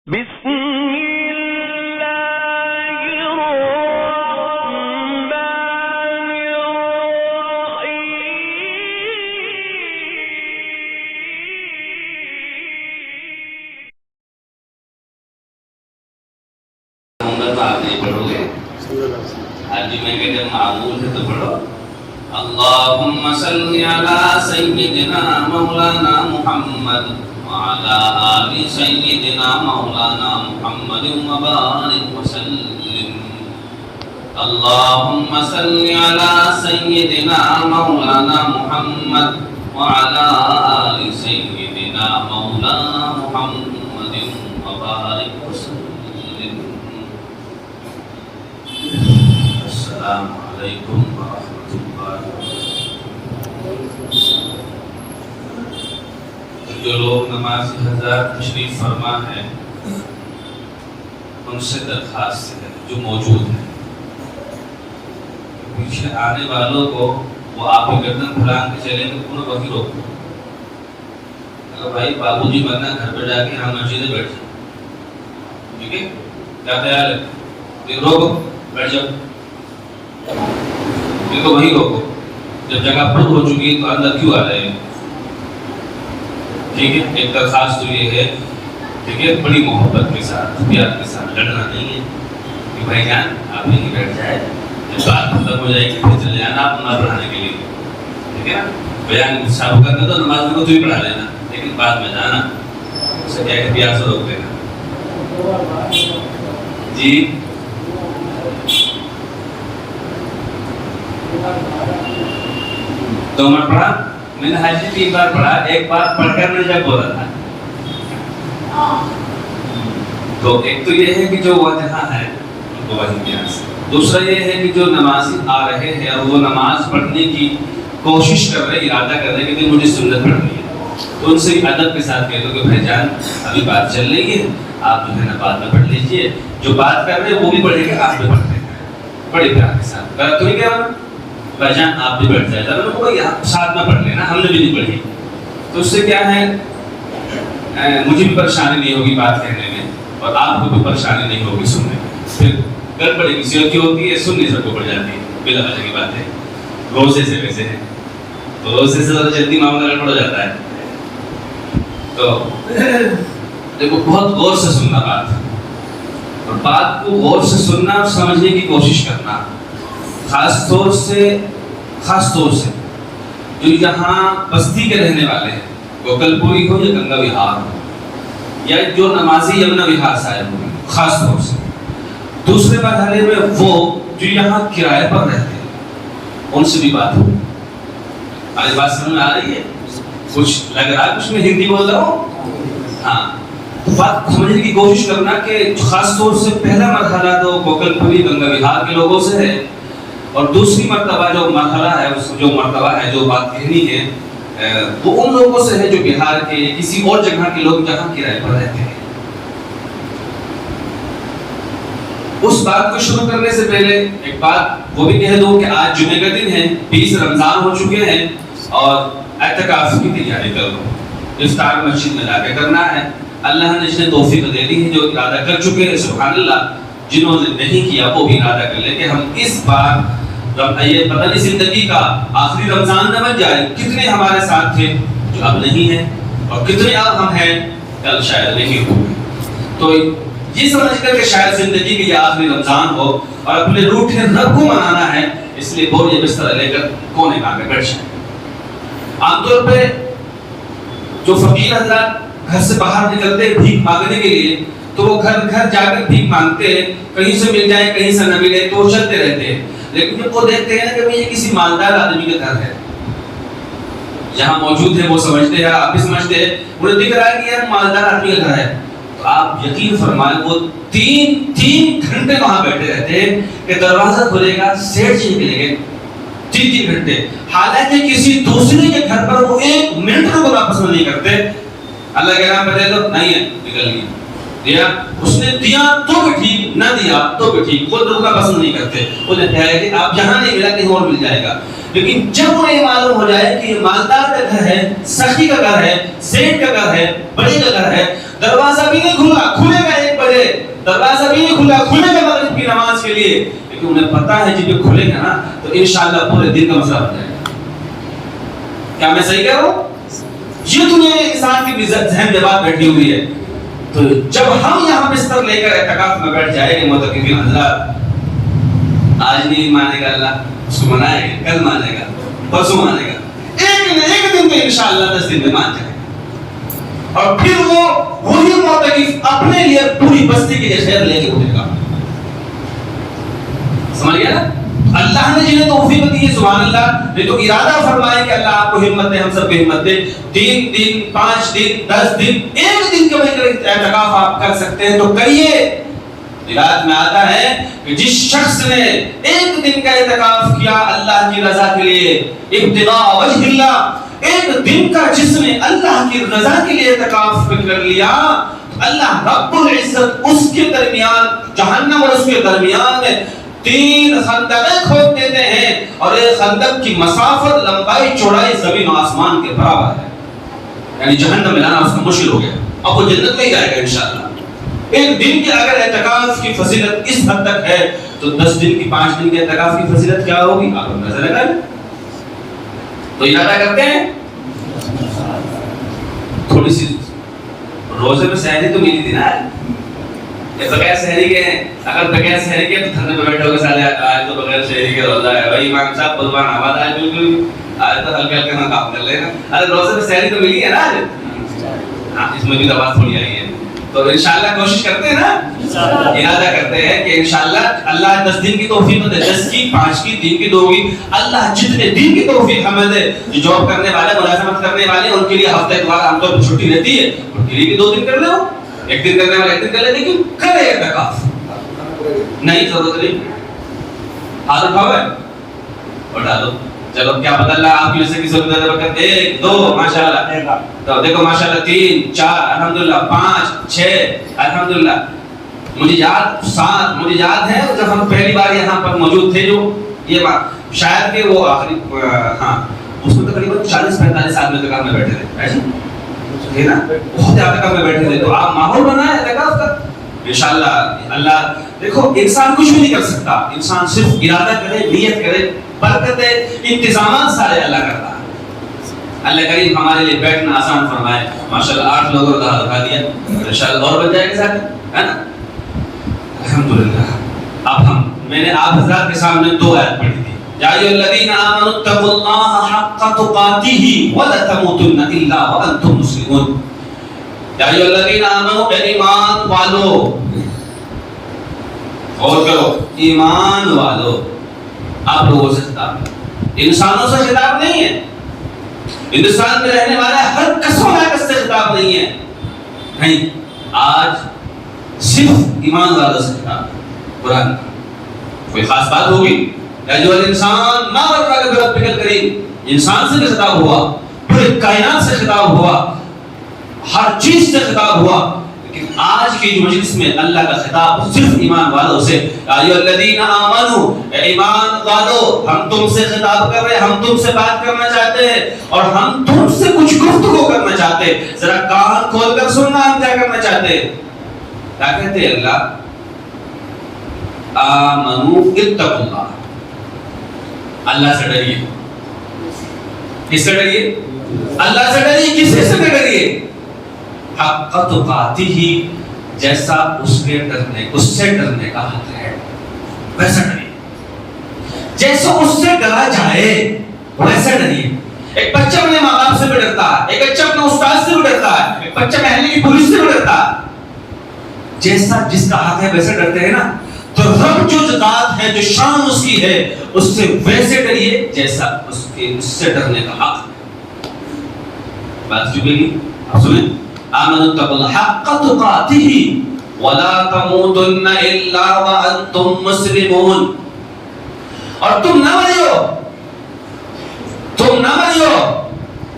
بسم اللہ الرحمن محمد آپ نہیں پڑھو گے آج میں کہ جب معمول ہے تو پڑھو اللہم صلی علی سیدنا مولانا محمد وعلى آل سيدنا مولانا محمد وبارك وسلم اللهم صل على سيدنا مولانا محمد وعلى آل سيدنا مولانا محمد وبارك وسلم السلام عليكم ورحمة الله وبركاته. جو لوگ نماز حضرات تشریف فرما ہے ان سے درخواست ہے جو موجود ہیں پیچھے آنے والوں کو وہ آپ کی گردن پھلان کے چلیں گے انہیں وہی روکو. اگر بھائی بابو جی بننا گھر پہ جا کے ہم مسجد میں بیٹھ جائیں ٹھیک ہے کیا خیال ہے روکو بیٹھ جاؤ دیکھو وہی روکو جب جگہ پر ہو چکی ہے تو اندر کیوں آ رہے ہیں ٹھیک ہے. ایک درخواست تو یہ ہے ٹھیک ہے بڑی محبت کے ساتھ پیار کے ساتھ لڑنا نہیں ہے کہ بھائی جان آپ یہیں بیٹھ جائے جب بات ختم ہو جائے گی پھر چلے جانا آپ نماز پڑھانے کے لیے ٹھیک ہے نا. بیان صاحب کرنا تو نماز میں تو ہی پڑھا لینا لیکن بعد میں جانا اسے کیا کہ پیار سے روک دینا جی. تو میں پڑھا میں نے حاجی 3 بار پڑھا ایک بار پڑھ کر میں جب بولا تھا تو ایک تو یہ ہے کہ جو واجہہ ہے ان کو وہی بیان سے. دوسرا یہ ہے کہ جو نمازی آ رہے ہیں اور وہ نماز پڑھنے کی کوشش کر رہے ارادہ کر رہے کہ مجھے سنت پڑھنی ہے تو ان سے ادب کے ساتھ کہہ دو کہ بھائی جان ابھی بات چل رہی ہے آپ جو ہے نا بعد میں پڑھ لیجئے. جو بات کر رہے ہیں وہ بھی پڑھیں گے آپ بھی پڑھ لیں گے بڑے پیار کے ساتھ. غلط تو نہیں کہہ رہا بھائی جان آپ بھی بیٹھ جائے ساتھ میں پڑھ لینا ہم نے بھی نہیں پڑھی تو اس سے کیا ہے مجھے بھی پریشانی نہیں ہوگی بات کہنے میں اور آپ کو بھی پریشانی نہیں ہوگی سننے میں. پھر گڑبڑی کسی اور کی ہوتی ہے سننے سب کو پڑ جاتی ہے بلا وجہ کی بات ہے. روزے سے ویسے ہے تو روزے سے زیادہ جلدی معاملہ گڑبڑ ہو جاتا ہے. تو دیکھو بہت غور سے سننا بات اور بات کو غور سے سننا اور سمجھنے کی کوشش کرنا. خاص طور سے جو یہاں بستی کے رہنے والے ہیں گوکل پوری ہو یا گنگا وہار ہو یا جو نمازی یمنا وہار سے آئے ہوئے خاص طور سے دوسرے مرحلے میں وہ جو یہاں کرائے پر رہتے ہیں ان سے بھی بات ہو. آج بات سمجھ میں آ رہی ہے کچھ لگ رہا ہے کچھ میں ہندی بول رہا ہوں ہاں تو بات سمجھنے کی کوشش کرنا کہ خاص طور سے پہلا مرحلہ تو گوکل پوری گنگا وہار کے لوگوں سے ہے اور دوسری مرتبہ جو مرحلہ ہے جو مرتبہ ہے جو بات کہنی ہے وہ ان لوگوں سے ہے جو بہار کے کسی اور جگہ کے لوگ جہاں کرائے پر رہتے ہیں. اس بات کو شروع کرنے سے پہلے ایک بات وہ بھی کہہ دوں کہ آج جمعے کا دن ہے 20 رمضان ہو چکے ہیں اور اعتکاف کی تیاری کر لو. افطار مسجد میں جا کے کرنا ہے. اللہ نے جس نے توفیق دے دی ہے جو ارادہ کر چکے ہیں سبحان اللہ جنہوں نے نہیں کیا وہ بھی ارادہ کر لے کہ ہم اس بار یہ پتہ نہیں زندگی کا آخری رمضان نہ بن جائے. کتنے ہمارے ساتھ تھے جو اب نہیں ہیں اور کتنے اب ہم ہیں کل شاید نہیں ہوں گے. تو یہ سمجھ کر کہ شاید زندگی کی یہ آخری رمضان ہو اور اپنے روٹھے رب کو منانا ہے اس لیے بوریے بستر لے کر کونے میں آ کے بیٹھ جائیں. عام طور پہ جو فقیر حضرات گھر سے باہر نکلتے بھیک مانگنے کے لیے تو وہ گھر گھر جا کر بھیک مانگتے ہیں کہیں سے مل جائے کہیں سے نہ ملے تو وہ چلتے رہتے ہیں. لیکن جب وہ دیکھتے ہیں کہ یہ کسی مالدار آدمی کا گھر ہے جہاں موجود ہے وہ سمجھتے ہیں آپ بھی سمجھتے ہیں انہیں دکھ رہا ہے کہ یہ مالدار آدمی کا گھر ہے تو آپ یقین فرمائیں وہ 3 گھنٹے وہاں بیٹھے رہتے ہیں کہ دروازہ کھلے گا سیٹ چیز ملے گے 3 گھنٹے. حالانکہ کسی دوسرے کے گھر پر وہ 1 منٹ رکنا پسند نہیں کرتے. اللہ کے نام پہ دے دو نہیں ہے نکل گئی دیا اس نے دیا تو بھی ٹھیک نہ دیا تو بھی ٹھیک خود رکنا پسند نہیں کرتے. انہیں کہا ہے کہ آپ جہاں نہیں ملا کہیں اور مل جائے گا. لیکن جب انہیں معلوم ہو جائے کہ یہ مالدار کا گھر ہے سخی کا گھر ہے سیٹ کا گھر ہے بڑے کا گھر ہے دروازہ بھی نہیں کھلا کھلے گا دروازہ بھی نہیں کھلے گا مغرب کی نماز کے لیے، لیکن انہیں پتا ہے جب یہ کھلے گا نا تو انشاءاللہ پورے دن کا مسئلہ بن جائے گا۔ کیا میں صحیح کہہ رہا ہوں؟ یہ دنیا انسان کی ذہن میں بات بیٹھی ہوئی ہے۔ تو جب ہم یہاں بستر لے کر اعتکاف میں بیٹھ جائیں گے معتکفین حضرات، آج نہیں مانے گا اللہ، اس کو منائے گا، کل مانے گا، پرسوں مانے گا، ایک دن میں انشاءاللہ 10 دن میں مان جائے گا، اور پھر وہ وہی معتکف اپنے لیے پوری بستی کے لیے خیر لے کے اٹھے گا۔ سمجھ گیا نا؟ اللہ نے جنہیں توفیق دی ہے سبحان اللہ، نہیں تو ارادہ فرمائے کہ اللہ آپ کو ہمت دے، ہم سب کو ہمت دے، 3 دن 5 دن 10 دن ایک دن کے اعتکاف آپ کر سکتے ہیں تو کریے۔ روایت میں آتا ہے کہ جس شخص نے ایک دن کا اعتکاف کیا اللہ کی رضا کے لیے، ابتغاء وجہ اللہ، ایک دن کا جس نے اللہ کی رضا کے لیے اعتکاف کر لیا، اللہ رب العزت اس کے درمیان جہنم اور اس کے درمیان میں 3 خندقیں کھود دیتے ہیں، اور ایک خندق کی مسافت لمبائی چوڑائی زمین و آسمان کے برابر ہے، یعنی جہنم میں لانا اس کا مشکل ہو گیا، اب وہ جنت میں ہی جائے گا انشاءاللہ۔ ایک دن کے اگر اعتکاف کی فضیلت اس حد تک ہے تو 10 دن کی 5 دن کے اعتکاف کی فضیلت کیا ہوگی آپ اندازہ لگائیں۔ تو ارادہ کرتے ہیں تھوڑی سی روزے میں سحری تو ملی تھی نا، بغیر سحری کے ہیں، اگر بغیر سحری کے تو دھرنے پہ بیٹھے ہو گے سالے آج تو بغیر سحری کے روزہ ہے بھائی، امام صاحب بلوان آباد آج بالکل آج تو ہلکے ہلکے ہم کام کر لینا، ارے روزے میں سحری تو ملی ہے نا آج، ہاں اس میں بھی دوا تھوڑی آئی ہے، تو انشاءاللہ کوشش کرتے ہیں نا، ارادہ کرتے ہیں کہ انشاءاللہ اللہ 10 دن کی توفیق دے، 10 کی 5 کی 3 کی 2 کی، اللہ جتنے دن کی توفیق ہمیں دے۔ جو جاب کرنے والے ملازمت کرنے والے ان کے لیے ہفتے کے بعد عام طور پر چھٹی رہتی ہے، ان کے لیے بھی 2 دن کر لو، 1 دن کرنے والے 1 دن کر لے، لیکن کرے اعتکاف نہیں، ضرورت نہیں، ہاتھ اٹھاؤ اور ڈالو، چلو کیا پتہ اللہ آپ کی وجہ سے کسی کو زیادہ برکت دے۔ 2 ماشاءاللہ، تو دیکھو ماشاءاللہ 3 4 الحمدللہ 5 6 الحمدللہ، مجھے یاد 7 مجھے یاد ہے جب ہم پہلی بار یہاں پر موجود تھے، جو یہ بات شاید کہ وہ آخری ہاں اس میں تقریباً 40-45 آدمی اعتکاف میں بیٹھے تھے، ایسے ہے نا، بہت اعتکاف میں بیٹھے تھے، تو آپ ماحول بنائیں اعتکاف کا انشاءاللہ۔ اللہ دیکھو انسان کچھ بھی نہیں کر سکتا، انسان صرف ارادہ کرے، نیت کرے، برکت انتظامات سارے اللہ کرتا ہے۔ اللہ کریم ہمارے لیے بیٹھنا آسان فرمائے، ماشاءاللہ 8 لوگوں کو دکھا دیا، انشاءاللہ اور بن جائے گا ساتھ، ہے نا، الحمدللہ۔ اب میں نے آپ حضرات کے سامنے 2 آیت پڑھی تھی، یا ایھا الذین آمنوا اتقوا اللہ حق تقاتہ ولا تموتن الا وانتم مسلمون۔ یا ایھا الذین آمنوا، اے ایمان والو، اور کرو ایمان والو، آپ لوگوں سے خطاب ہے، انسانوں سے خطاب نہیں ہے، ہندوستان میں رہنے والا ہر کس و ناقص سے خطاب نہیں ہے، نہیں، آج صرف ایمان والوں سے خطاب ہے۔ قرآن کا کوئی خاص بات ہوگی، یا جو انسان ما غرک بربک الکریم، انسان سے بھی خطاب ہوا، پورے کائنات سے خطاب ہوا، ہر چیز سے خطاب ہوا، لیکن آج کی مجلس میں اللہ کا خطاب صرف ایمان والوں سے، یا ایھا الذین آمنوا، اے ایمان والو، ہم تم سے خطاب کر رہے ہیں، ہم تم سے بات کرنا چاہتے ہیں، اور ہم تم سے کچھ گفتگو کرنا چاہتے ہیں، ذرا کان کھول کر سننا ہم کیا کرنا چاہتے ہیں۔ کیا کہتے ہیں اللہ؟ آمنوا اتقوا اللہ، اللہ سے ڈریے، کس سے ڈریے؟ اللہ سے ڈریے، کس سے ڈریے؟ حق تقاتہ، جیسا اس کے ڈرنے، اس سے ڈرنے کا حق ہے ویسا ڈریے، جیسا اس سے ڈرا جائے ویسا ڈریے۔ ایک بچہ اپنے ماں باپ سے بھی ڈرتا ہے، ایک بچہ اپنے استاد سے بھی ڈرتا ہے، ایک بچہ محلے کی پولیس سے بھی ڈرتا ہے، جیسا جس کا حق ہے ویسے ڈرتے ہیں نا، تو رب جو ذات ہے، جو شان اس کی ہے، اس سے ویسے ڈریے جیسا اس سے ڈرنے کا حق ہے۔ بات چکے گی، آپ سنیں، آمنوا اتقوا اللہ حق تقاتہ ولا تموتن الا وانتم مسلمون، اور تم نہ مریو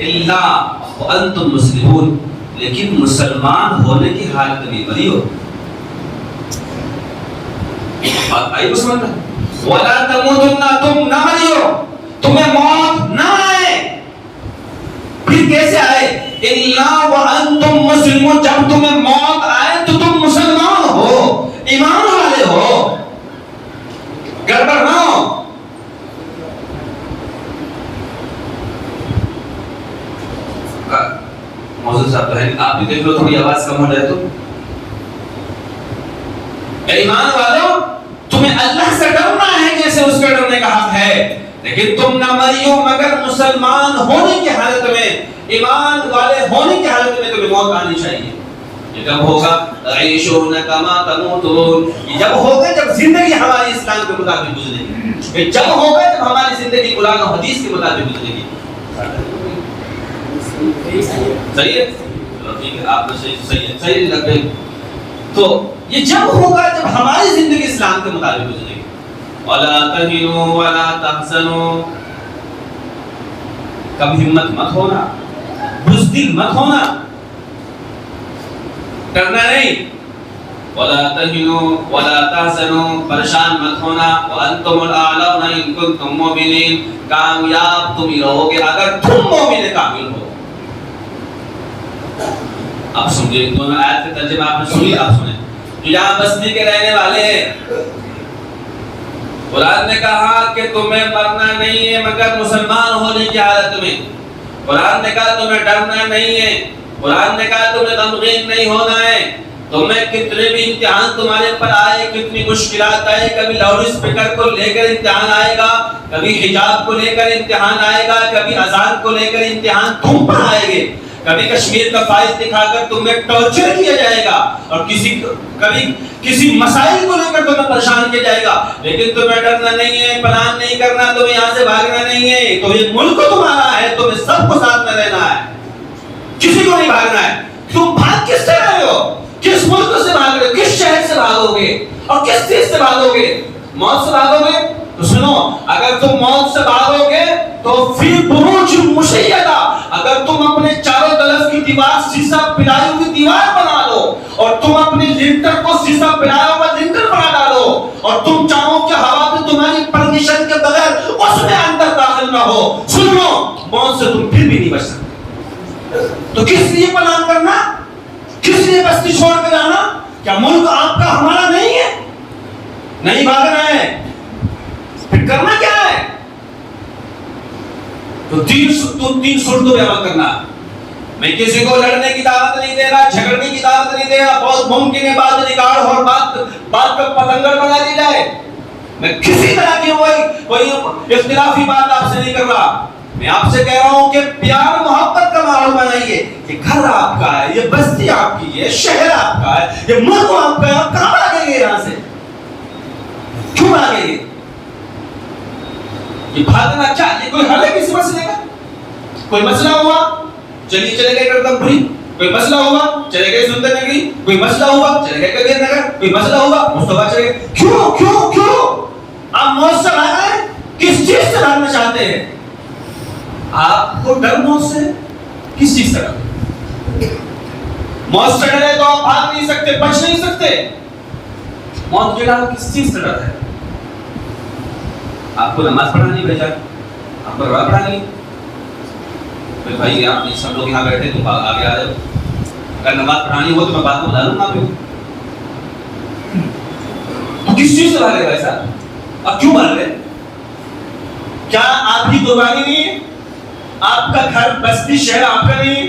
الا وانتم مسلمون، لیکن مسلمان ہونے کی حالت میں مریو۔ بات آئی کو سمجھنا، ولا تموتن، تم نہ مریو، تمہیں موت نہ آئے، پھر کیسے آئے؟ الا وانتم مسلمون، جب تمہیں موت آئے تو تم مسلمان ہو، آواز کم ہو جائے تو؟ ایمان والوں تمہیں اللہ سے ڈرنا ہے جیسے اس کا ڈرنے کا حق ہے، لیکن تم نہ مریو مگر مسلمان ہونے کی حالت میں، ایمان والے ہونے کی حالت میں تمہیں موت آنی چاہیے۔ یہ کب ہوگا؟ عیشون کما تموتون، یہ جب ہوگا جب زندگی ہماری اسلام کے مطابق گزرے گی، یہ جب ہوگا جب ہماری زندگی قرآن و حدیث کے مطابق گزرے گی۔ صحیح ہے؟ ٹھیک ہے، آپ نے صحیح لگ گئی۔ تو یہ جب ہوگا جب ہماری زندگی اسلام کے مطابق گزرے گی۔ وَلَا تَهِنُوا وَلَا تَحْزَنُوا، کم ہمت مت ہونا، بزدل مت ہونا، ڈرنا نہیں۔ وَلَا تَهِنُوا وَلَا تَحْزَنُوا، پریشان مت ہونا۔ وَأَنْتُمُ الْأَعْلَوْنَ إِن كُنتُم مُؤْمِنِينَ، کامیاب تم ہی رہو گے اگر تم مومن کامل ہو۔ آپ سمجھے دونوں آیت کے ترجمہ آپ نے سنی، آپ سنیں۔ جو یہاں بستی کے رہنے والے ہیں، قرآن نے کہا کہ تمہیں مرنا نہیں ہے مگر مسلمان ہونے کی حالت میں۔ قرآن نے کہا تمہیں ڈرنا نہیں ہے، قرآن نے کہا تمہیں غمگین نہیں ہونا ہے۔ تمہیں کتنے بھی امتحان تمہارے پر آئے، کتنی مشکلات آئے، کبھی لاؤڈ اسپیکر کو لے کر امتحان آئے گا، کبھی حجاب کو لے کر امتحان آئے گا، کبھی اذان کو لے کر امتحان تم پر آئے گے، کبھی کشمیر کا فائل دکھا کر تمہیں ٹارچر کیا جائے گا، اور کبھی کسی مسائل کو لے کر تمہیں پریشان کیا جائے گا، لیکن تمہیں ڈرنا نہیں ہے، پلان نہیں کرنا، تمہیں یہاں سے بھاگنا نہیں ہے۔ تو یہ ملک تمہارا ہے، تمہیں سب کو ساتھ میں رہنا ہے، کسی کو نہیں بھاگنا ہے۔ تم بھاگ کس سے رہے ہو؟ کس ملک سے بھاگ رہے ہو؟ کس شہر سے بھاگو گے اور کس چیز سے بھاگو گے؟ موت سے بھاگو گے؟ تو سنو، اگر تم موت سے بھاگو گے تو فی بروج مشیدہ، اگر تم اپنے چاروں طرف کی دیوار سیسا پلائی ہوئی دیوار بنا لو، اور تم اپنے لنٹر کو سیسا پلایا ہوا لنٹر بنا ڈالو، اور تم چاہو کہ ہوا بھی تمہاری پرمیشن کے بغیر اس میں اندر داخل نہ ہو، سن لو، موت سے تم پھر بھی نہیں بچ سکتے۔ تو کس لیے پلان کرنا؟ کس لیے بستی چھوڑ کے جانا؟ کیا ملک آپ کا ہمارا نہیں ہے؟ نہیں بھاگنا ہے، پھر کرنا کیا ہے؟ تو تین صورتوں پہ عمل کرنا۔ میں کسی کو لڑنے کی دعوت نہیں دے رہا، جھگڑنے کی دعوت نہیں دے رہا، بہت ممکن ہے بات ریکارڈ اور بات کا پتنگڑ بنا دی جائے۔ میں کسی طرح کی کوئی اختلافی بات آپ سے نہیں کر رہا، میں آپ سے کہہ رہا ہوں کہ پیار محبت کا ماحول بنائیے۔ یہ گھر آپ کا ہے، یہ بستی آپ کی ہے، یہ شہر آپ کا ہے، یہ ملک آپ کا ہے۔ آپ کہاں بھاگیں گے یہاں سے؟ کیوں بھاگیں گے؟ یہ بھاگنا چاہیے، کوئی حل ہے کسی مسئلے کا؟ کوئی مسئلہ ہوا چلیے چلے گئے کرتمپوری، کوئی مسئلہ ہوا چلے گئے سندر نگری، کوئی مسئلہ ہوا چلے گئے کبیر نگر، کوئی مسئلہ ہوا مصطفیٰ چلے گئے۔ کیوں آپ موت سے بھاگ رہے ہیں؟ کس چیز سے بھاگنا چاہتے ہیں؟ آپ کو ڈر موت سے کس چیز سے ڈر؟ موت سے ڈرے تو آپ بھاگ نہیں سکتے، بچ نہیں سکتے۔ موت کے علاوہ کس چیز سے ڈر ہے؟ آپ کو نماز پڑھانی بھیجا، آپ کو روایت پڑھانی، بھائی آپ سب لوگ یہاں بیٹھے تو آگے آ جاؤ، اگر نماز پڑھانی ہو تو میں بات کو بتا دوں گا۔ آپ کس چیز سے بھاگ رہے ایسا؟ آپ کیوں بھاگ رہے؟ کیا آپ کی قربانی نہیں ہے؟ آپ کا گھر بستی شہر آپ کا نہیں؟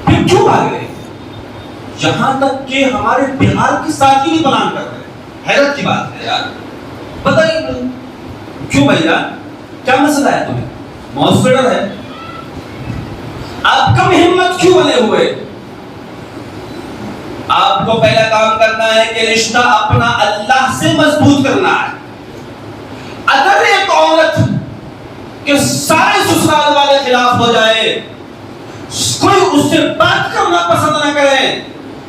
پھر کیوں بھاگ رہے؟ یہاں تک کہ ہمارے بہار کی ساتھی بھی پلان کر رہے ہیں۔ حیرت کی بات ہے یار، بتائیے کیوں بھائی جان، کیا مسئلہ ہے تمہیں؟ موت سے ڈر ہے؟ آپ کم ہمت کیوں بنے ہوئے؟ آپ کو پہلا کام کرنا ہے کہ رشتہ اپنا اللہ سے مضبوط کرنا ہے۔ اگر ایک عورت کے سارے سسرال والے خلاف ہو جائے، کوئی اس سے بات کرنا پسند نہ کرے،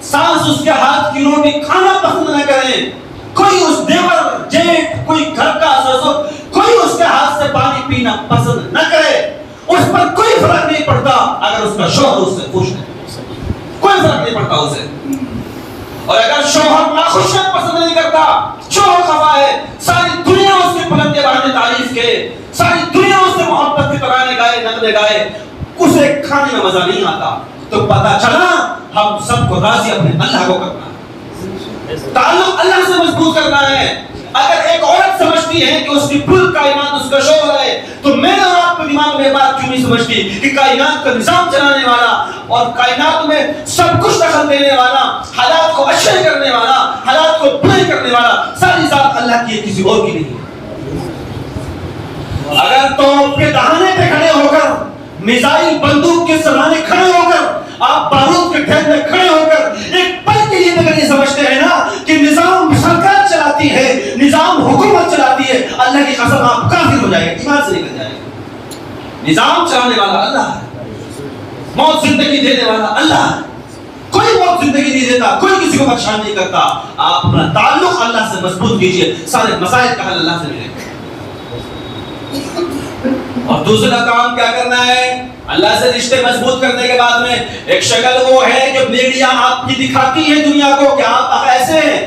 ساس اس کے ہاتھ کی روٹی کھانا پسند نہ کرے، کوئی اس دیور جیٹ کوئی گھر کا سسر کوئی اس کے ہاتھ سے پانی پینا پسند نہ کرے، اس پر کوئی فرق نہیں پڑتا اگر اس کا شوہر اس سے خوش ہے، کوئی فرق نہیں پڑتا اسے۔ اور اگر شوہر ناخوش ہے، پسند نہیں کرتا، شوہر خفا ہے، ساری دنیا اس کے پلنگ کے بارے تعریف کے، ساری دنیا اس سے محبت کے ترانے گائے، نغمے گائے، اسے کھانے میں مزہ نہیں آتا، تو پتہ چلا ہم سب کو راضی اپنے اللہ کو کرنا ہے، تعلق اللہ سے مضبوط کرنا ہے۔ اگر ایک عورت سمجھتی ہے کہ اس کی کل کائنات اس کا شوہر ہے، تو میرے اور آپ کے دماغ میں بات کیوں نہیں سمجھتی کہ کائنات کا نظام چلانے والا اور کائنات میں سب کچھ دخل دینے والا، حالات کو اچھے کرنے والا، حالات کو برے کرنے والا ساری ذات اللہ کی ہے، کسی اور کی نہیں ہے۔ اگر توپ کے دہانے پہ کھڑے ہو کر، میزائل بندوق کے سرانے کھڑے ہو کر، آپ بارود کے ڈھیر میں کھڑے ہو کر ایک پل کے لیے اگر یہ سمجھتے ہیں نا کہ نظام سرکار چلاتی ہے، نظام حکومت چلاتی ہے، اللہ کی قسم آپ کافر ہو جائے گا، ایمان سے نکل جائے گا۔ نظام چلانے والا اللہ ہے، موت زندگی دینے والا اللہ ہے، کوئی موت زندگی نہیں دیتا، کوئی کسی کو پریشان نہیں کرتا۔ آپ اپنا تعلق اللہ سے مضبوط کیجئے، سارے مسائل کا حل اللہ سے ملے گا۔ اور دوسرا کام کیا کرنا ہے؟ اللہ سے رشتے مضبوط کرنے کے بعد میں ایک شکل وہ ہے جو میڈیا آپ کی دکھاتی ہے دنیا کو کہ آپ ایسے ہیں،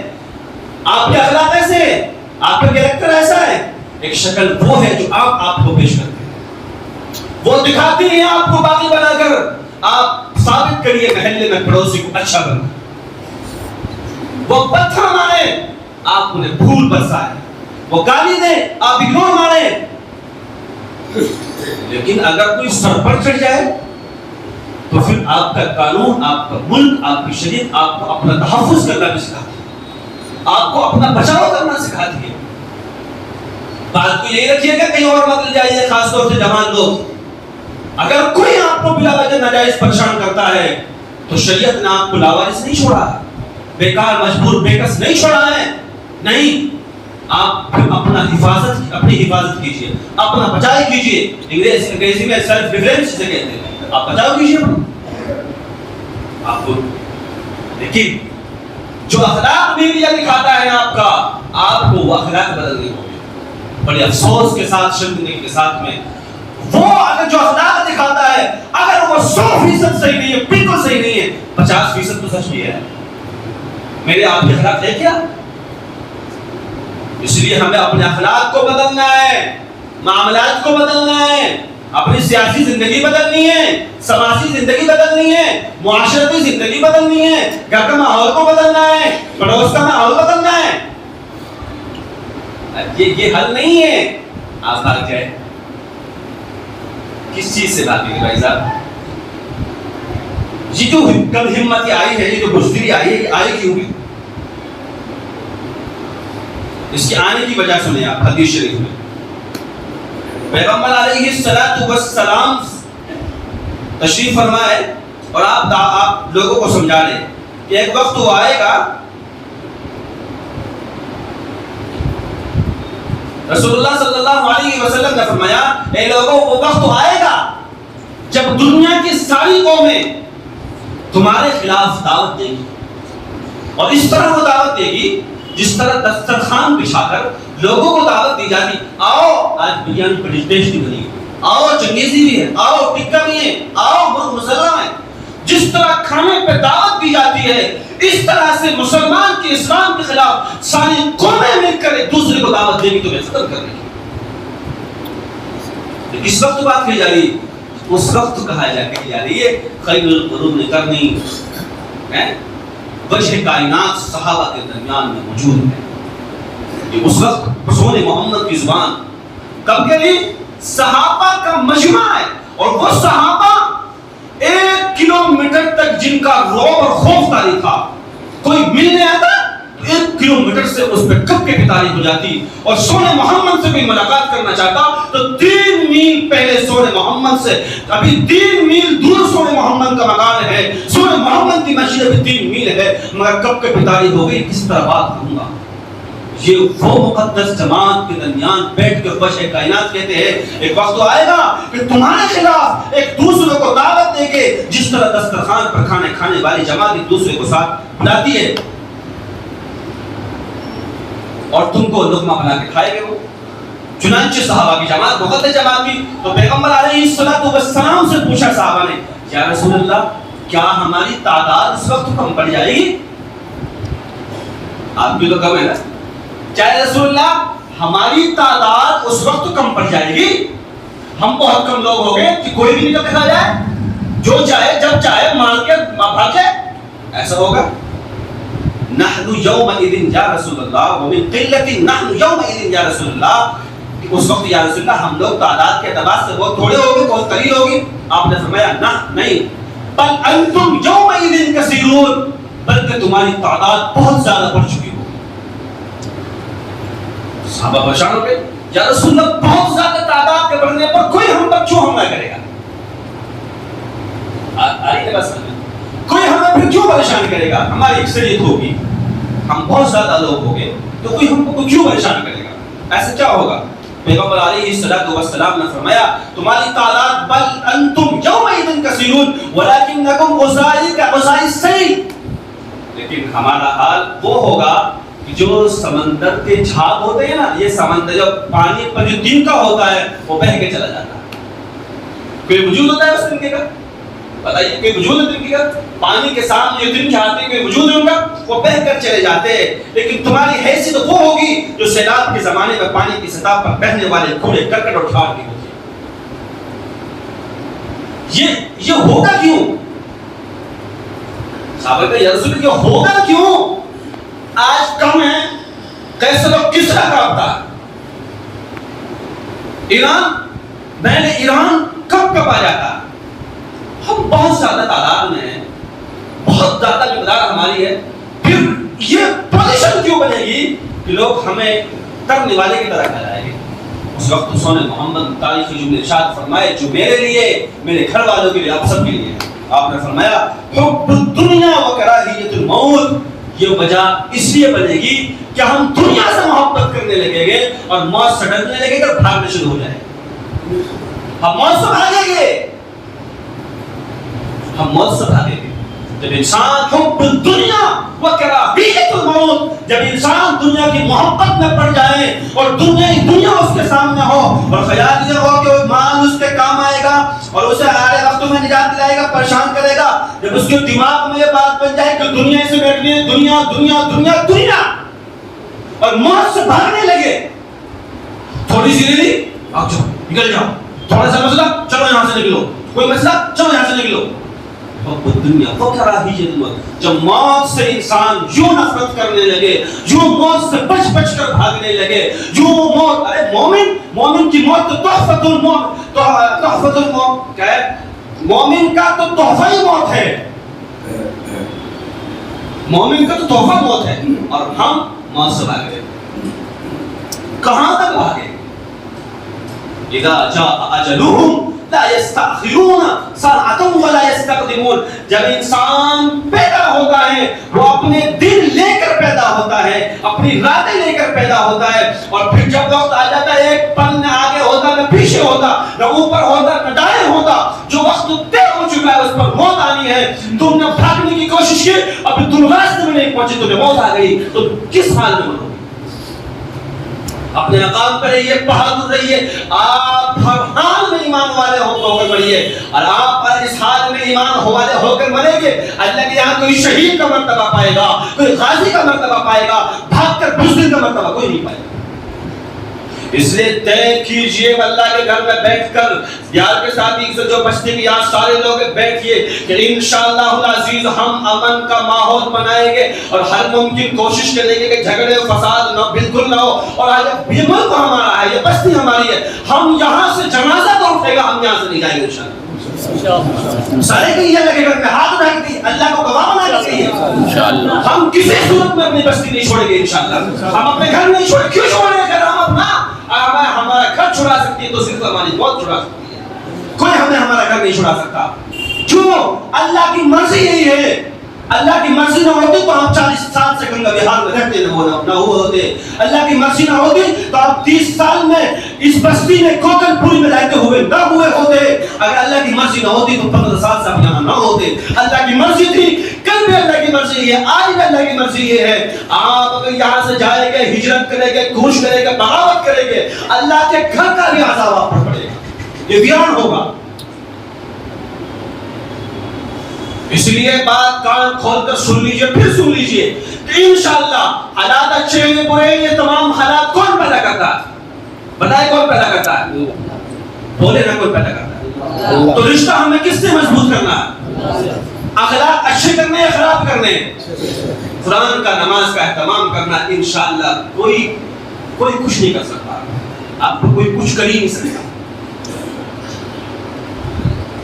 آپ کے اخلاق ایسے ہیں، آپ کا کریکٹر ایسا ہے۔ ایک شکل وہ ہے جو آپ کو پیش کرتے ہیں، وہ دکھاتی ہے آپ کو باقی بنا کر۔ آپ ثابت کریے محلے میں پڑوسی کو اچھا بنا، وہ پتھر مارے آپ انہیں پھول برسائے، وہ گالی دے آپ اگنور مارے، لیکن اگر کوئی سر پر چڑھ جائے تو پھر آپ کا قانون، آپ کا ملک، آپ کی شریعت آپ کو اپنا تحفظ کرنا بھی سکھاتی ہے، آپ کو اپنا بچاؤ کرنا سکھاتی ہے۔ بات کو یہی رکھیے گا کہیں اور مت لے جائیے، خاص طور سے جوان لوگ۔ اگر کوئی آپ کو بلا وجہ ناجائز پریشان کرتا ہے تو شریعت نے آپ کو لاوارث نہیں چھوڑا ہے، بیکار مجبور بےکس نہیں چھوڑا ہے، نہیں۔ آپ اپنا اپنی حفاظت کیجئے، اپنا بچاؤ کیجئے، انگریزی میں سیلف ڈیفینس سے کہتے ہیں، آپ بچاؤ کیجئے آپ کو۔ لیکن جو اخلاق میڈیا دکھاتا ہے آپ کا، آپ کو وہ اخلاق بدلنی ہوگی بڑے افسوس کے ساتھ، شرمندگی کے ساتھ میں۔ وہ اگر جو اخلاق دکھاتا ہے اگر وہ 100% صحیح نہیں ہے، بالکل صحیح نہیں ہے، 50% تو سچ بھی ہے۔ میرے آپ کے اخلاق ہے کیا؟ اس لیے ہمیں اپنے اخلاق کو بدلنا ہے، معاملات کو بدلنا ہے، اپنی سیاسی زندگی بدلنی ہے، سماجی زندگی بدلنی ہے، معاشرتی زندگی بدلنی ہے، گھر کا ماحول کو بدلنا ہے، پڑوس کا ماحول بدلنا ہے۔ یہ حل نہیں ہے۔ آپ بات کیا ہے؟ کس چیز سے بات ہے بھائی صاحب؟ یہ جو کم ہمت آئی ہے، یہ جو بزدلی آئی ہے، یہ آئی کیوں گی؟ اس کے آنے کی وجہ سنیں آپ حدیث شریف میں۔ پیغمبر علیہ السلام تشریف فرمائے اور آپ لوگوں کو سمجھا رہے کہ ایک وقت وہ آئے گا، رسول اللہ صلی اللہ علیہ وسلم نے فرمایا اے لوگوں وہ وقت آئے گا جب دنیا کی ساری قومیں تمہارے خلاف دعوت دے گی، اور اس طرح وہ دعوت دے گی جس طرح دسترخوان بچھا کر لوگوں کو دعوت دی جاتی، آؤ آج بریانی بڑی ٹیسٹی بنی ہے، آؤ چنگیزی بھی ہے، آؤ ٹکا بھی ہے، آؤ مرغ مسلم ہے۔ جس طرح کھانے پہ دعوت دی جاتی ہے، اس طرح سے مسلمان کے اسلام کے خلاف ساری قومیں مل کر ایک دوسرے کو دعوت دے گی تو ختم کر رہی ہے۔ کس وقت بات کی جا رہی ہے؟ اس وقت کہا جا رہی ہے خیر القرون قرنی، وجہ کائنات صحابہ کے درمیان میں موجود ہے۔ یہ اس وقت رسول محمد کی زبان کب کے لیے؟ صحابہ کا مجمع ہے، اور وہ صحابہ 1 کلومیٹر تک جن کا رعب اور خوف طاری تھا، کوئی ملنے آتا 1 کلومیٹر سے اس پہ کب کے تاریخ ہو جاتی، اور سونے محمد سے کوئی ملاقات کرنا چاہتا تو 3 میل پہلے سونے محمد سے، ابھی 3 میل دور سونے محمد کا مکان ہے، سونے محمد کی مسجد ابھی 3 میل ہے، مگر کب کے تاریخ ہو گئی کس طرح بات کروں گا؟ یہ وہ مقدس جماعت کے درمیان بیٹھ کے بشر کائنات کہتے ہیں ایک وقت تو آئے گا کہ تمہارے خلاف ایک دوسرے کو دعوت دے کے جس طرح دسترخوان پر کھانے کھانے والی جماعت ایک دوسرے کو ساتھ بلاتی ہے اور تم کو لقمہ بنا کے کھائے گے وہ۔ چنانچہ صحابہ کی جماعت مقدس جماعت کی تو پیغمبر علیہ السلام سے پوچھا صحابہ نے، یا رسول اللہ کیا ہماری تعداد اس وقت کم پڑ جائے گی؟ آپ کی تو کم ہے نا، چاہے رسول اللہ ہماری تعداد اس وقت کم پڑ جائے گی، ہم بہت کم لوگ ہو گئے کہ کوئی بھی نکل کے کھا جائے، جو چاہے جب چاہے مار کے بھاگ جائے، ایسا ہوگا؟ نحن یومئذ یا رسول اللہ ومن قلت نحن یومئذ یا رسول اللہ، کہ اس وقت یا رسول اللہ ہم لوگ تعداد کے اعتبار سے بہت تھوڑے ہوگے، بہت قلیل ہوگی؟ آپ نے فرمایا نہ، نہیں، بل انتم یومئذ کثیرون، بلکہ تمہاری تعداد بہت زیادہ بڑھ چکی ہو۔ صحابہ پریشان ہو گئے، یا رسول اللہ بہت زیادہ تعداد کے بڑھنے پر کوئی ہم پر کیوں حملہ کرے گا؟ کوئی ہمیں پھر کیوں پریشان کرے گا؟ ہماری اکثریت ہوگی، ہم بہت زیادہ لوگ ہوں گے، تو کوئی ہم کو کیوں پریشان کرے گا؟ ایسا کیا ہوگا؟ پیغمبر علیہ الصلوۃ والسلام نے فرمایا تمہاری تعداد بل انتم یومئذ کثیرون ولکنکم غثاء کغثاء السیل، لیکن ہمارا حال وہ ہوگا کہ جو سمندر کے جھاگ ہوتے ہیں نا، یہ سمندر جب پانی پر جو تنکا ہوتا ہے وہ بہہ کے چلا جاتا ہے۔ کوئی وجود ہوتا ہے اس تنکے کا؟ بتائیے، کوئی وجود ہے تنکے کا؟ پانی کے سامنے جو تنکے آتے ہیں کوئی وجود ہے ان کا؟ وہ بہہ کر چلے جاتے ہیں، لیکن تمہاری حیثیت وہ ہوگی جو سیلاب کے زمانے میں پانی کی سطح پر بہنے والے کوڑے کرکٹ اور ٹھار کی ہوتی ہے۔ یہ ہوگا کیوں؟ صحابہ کہ یا رسول اللہ یہ ہوگا کیوں؟ آج کم ہے، کیسر اور کسرا کا رابطہ، ایران بین ایران کب آ جاتا؟ ہم بہت زیادہ تعداد میں ہیں، بہت زیادہ مقدار ہماری ہے، پھر یہ پوزیشن کیوں بنے گی کہ لوگ ہمیں کرنے والے کی طرح کہلائیں گے؟ اس وقت حضور محمد تاریخی جملے ارشاد فرمائے جو میرے لیے، میرے گھر والوں کے لیے، آپ سب کے لیے، آپ نے فرمایا حب الدنیا و کراہیت الموت، یہ وجہ اس لیے بنے گی کہ ہم دنیا سے محبت کرنے لگیں گے اور موت سے ڈرنے لگیں گے اور بھاگنے شروع ہو جائیں گے۔ ہم موت سے بھاگیں گے، ہم موت سے بھاگیں گے۔ جب انسان حب الدنیا و کراہیت الموت، جب انسان دنیا کی محبت میں پڑ جائے اور دنیا اس کے سامنے ہو اور خیال یہ ہو کہ وہ مال اس کے کام آئے گا اور اسے آڑے وقتوں میں نجات دلائے گا، پریشان کرے گا، جب اس کے دماغ میں یہ بات بن جائے کہ دنیا سے بیٹھنی ہے، دنیا دنیا دنیا دنیا، اور موت سے بھاگنے لگے، تھوڑی سی لے لی، آؤ جاؤ نکل جاؤ، تھوڑا سا مسئلہ چلو یہاں سے نکلو، کوئی مسئلہ چلو یہاں سے نکلو، دنیا وہ کراہیت الموت، جب موت سے انسان یوں نفرت کرنے لگے، یوں موت سے بچ بچ کر بھاگنے لگے، یوں موت، ارے مومن کی موت تو تحفۃ الموت، تحفۃ الموت کیا ہے؟ مومن کا تو تحفہ ہی موت ہے، مومن کا تو تحفہ موت ہے، اور ہم موت سے بھاگے، کہاں تک بھاگے؟ اذا جاء اجلهم لا يستأخرون ساعة ولا يستقدمون، جب انسان پیدا ہوتا ہے وہ اپنے دل لے کر پیدا ہوتا ہے، اپنی راتیں لے کر پیدا ہوتا ہے، اور پھر جب وقت آ جاتا ہے ایک پل نہ آگے ہوتا نہ پیچھے ہوتا، نہ اوپر ہوتا نہ دائیں ہوتا، جو وقت طے ہو چکا ہے اس پر موت آنی ہے، تم نے بھاگنے کی کوشش کی، ابھی تم راستے میں نہیں پہنچے، تمہیں موت آ گئی، تو کس حال میں مرو؟ اپنے مقام پر رہیے، بہادر رہیے، آپ ہر حال میں ایمان والے ہو کر مریے، اور آپ اس حال میں ایمان والے ہو کر مریں گے، اللہ کے یہاں کوئی شہید کا مرتبہ پائے گا، کوئی غازی کا مرتبہ پائے گا، بھاگ کر بزدل کا مرتبہ کوئی نہیں پائے گا۔ اس لیے طے کیجئے اللہ کے گھر میں بیٹھ کر، یار کے ساتھ ایک سے جو بچنے کی یاد سارے لوگ بیٹھئے کہ انشاءاللہ العزیز ہم امن کا ماحول بنائیں گے اور ہر ممکن کوشش کریں گے کہ جھگڑے و فساد نہ بالکل نہ ہو، اور آج یہ ملک ہمارا ہے، یہ بستی ہماری ہے، ہم یہاں سے جنازہ تو اٹھے گا، ہم یہاں سے نہیں جائیں گے انشاءاللہ۔ سارے کہ یہ لگے گا کہ ہاتھ اٹھا کے اللہ کو گواہ بنا کے کہیے ہم کسی صورت میں اپنی بستی نہیں چھوڑیں گے انشاءاللہ، ہم اپنے گھر نہیں چھوڑیں، کیوں چھوڑیں گے؟ ہم اپنا ہمارا گھر چھڑا سکتی ہے تو صرف ہماری موت چھڑا سکتی ہے، کوئی ہمیں ہمارا گھر نہیں چھڑا سکتا۔ کیوں؟ اللہ کی مرضی یہی ہے، اللہ کی مرضی نہ ہوتی تو ہم 40 سال سے گنگا بہار میں رہتے نہ ہوتے، اللہ کی مرضی نہ ہوتی تو آپ 30 سال میں اس بستی میں کوکل پوری میں رہتے ہوئے نہ ہوئے ہوتے، اگر اللہ کی مرضی نہ ہوتی تو 15 سال سے ہم یہاں نہ ہوتے۔ اللہ کی مرضی تھی، کل بھی اللہ کی مرضی ہے، آج بھی اللہ کی مرضی یہ ہے، آپ اگر یہاں سے جائیں گے، ہجرت کریں گے، کوشش کریں گے، بغاوت کریں گے، اللہ کے گھر کا بھی عذاب آپ پر پڑے گا، یہ ویران ہوگا۔ اس لیے بات کان کھول کر سن لیجئے، پھر سن لیجئے کہ انشاءاللہ حالات اچھے ہیں برے ہیں، یہ تمام حالات کون پیدا کرتا ہے؟ بتائے کون پیدا کرتا ہے؟ بولے نہ کون پیدا کرتا ہے؟ تو رشتہ ہمیں کس سے مضبوط کرنا ہے؟ اخلاق اچھے کرنے یا خراب کرنے؟ قرآن کا، نماز کا اہتمام کرنا، انشاءاللہ کوئی کچھ نہیں کر سکتا، آپ کو کوئی کچھ کر ہی نہیں سکتا.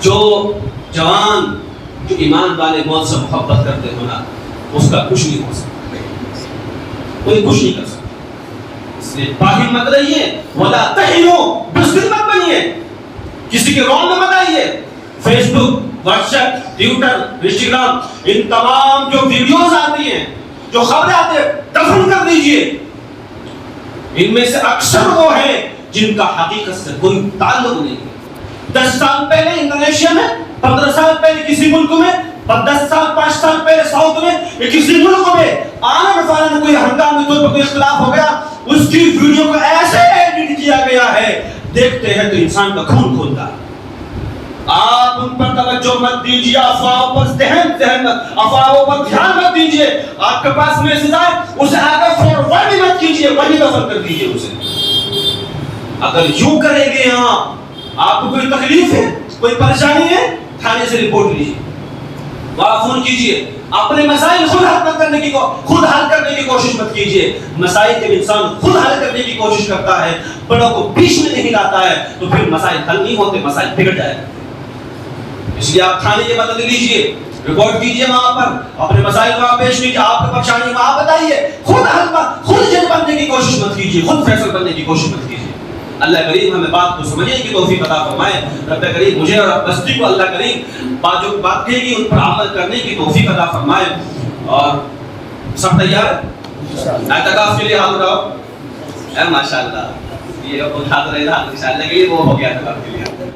جو جوان جو ایمان والے موت سے محبت کرتے ہو نا, اس کا کچھ نہیں ہو سکتا, کوئی کچھ نہیں کر سکتا. اس لیے باہر مت رہیے, ولا تہنوا, بزدل مت بنیے, کسی کے رول میں مت آئیے. فیس بک, واٹس ایپ, ٹویٹر, انسٹاگرام, ان تمام جو ویڈیوز آتی ہیں, جو خبریں آتی ہیں, دفن کر دیجئے. ان میں سے اکثر وہ ہیں جن کا حقیقت سے کوئی تعلق نہیں ہے. 10 سال پہلے انڈونیشیا میں, 15 سال پہلے کسی ملک میں, 10 سال 5 سال پہلے ساؤتھ میں, کسی ملک میں آنا فلانا کوئی ہنگامی طور پر کوئی اختلاف ہو گیا, اس کی ویڈیو کو ایسے ایڈٹ کیا گیا ہے, دیکھتے ہیں تو انسان کا خون کھولتا ہے. آپ ان پر توجہ مت دیجیے, افواہوں پر افواہوں پر دھیان مت دیجیے. آپ کے پاس میسج آئے, اسے آگے فارورڈ بھی مت کیجیے, وہی دفن کر دیجیے اسے. اگر یوں کریں گے آپ کو کوئی تکلیف ہے, کوئی پریشانی ہے, تھانے سے رپورٹ لیجیے, وہاں فون کیجیے. اپنے مسائل خود حل کرنے کی کوشش مت کیجیے. مسائل جب انسان خود حل کرنے کی کوشش کرتا ہے, بڑوں کو بیچ میں نہیں لاتا ہے, تو پھر مسائل حل نہیں ہوتے, مسائل بگڑ جائے. اس لیے آپ تھانے کی مدد لیجیے, رپورٹ کیجیے وہاں پر, اپنے مسائل وہاں پیش کیجیے, آپ کی پریشانی وہاں بتائیے. خود جج بننے کی کوشش مت کیجیے, خود فیصل بننے کی کوشش مت کیجیے. اللہ کریم ہمیں بات کو سمجھنے کی توفیق عطا فرمائے. رب کریم مجھے اور آپ بستی کو اللہ کریم جو بات کہے گی ان پر عمل کرنے کی توفیق عطا فرمائے. اور سب تیار ہیں اعتکاف کے لیے؟ حاضر رہو. ماشاء اللہ, یہ حاضر ہے, انشاءاللہ کہ وہ ہو گیا اعتکاف کے لیے.